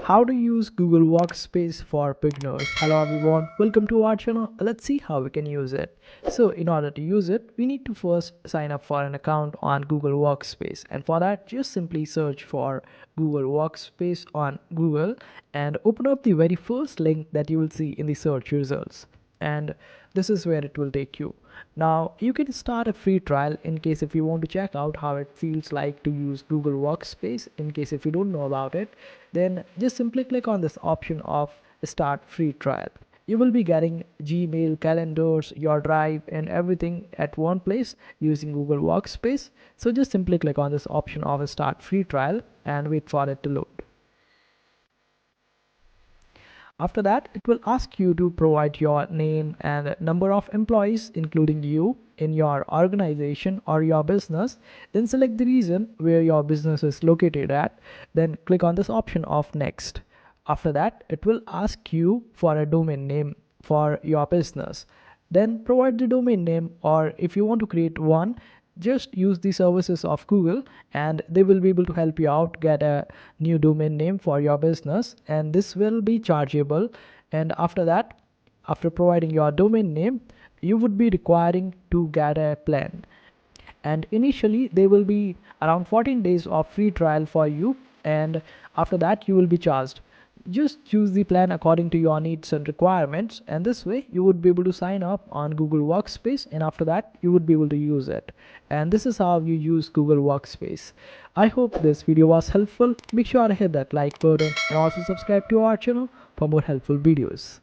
How to use Google Workspace for beginners. Hello everyone, welcome to our channel. Let's see how we can use it. So in order to use it, we need to first sign up for an account on Google Workspace, and for that just simply search for Google Workspace on Google and open up the very first link that you will see in the search results, and this is where it will take you. Now you can start a free trial in case if you want to check out how it feels like to use Google Workspace. In case if you don't know about it, then just simply click on this option of start free trial. You will be getting Gmail, calendars, your drive and everything at one place using Google Workspace. So just simply click on this option of start free trial and wait for it to load. After that, it will ask you to provide your name and number of employees, including you, in your organization or your business. Then select the region where your business is located at. Then click on this option of next. After that, it will ask you for a domain name for your business. Then provide the domain name, or if you want to create one, just use the services of Google and they will be able to help you out get a new domain name for your business, and this will be chargeable. And after that, after providing your domain name, you would be requiring to get a plan, and initially there will be around 14 days of free trial for you, and after that you will be charged. Just choose the plan according to your needs and requirements, and this way you would be able to sign up on Google Workspace, and after that you would be able to use it. And this is how you use Google Workspace. I hope this video was helpful. Make sure to hit that like button and also subscribe to our channel for more helpful videos.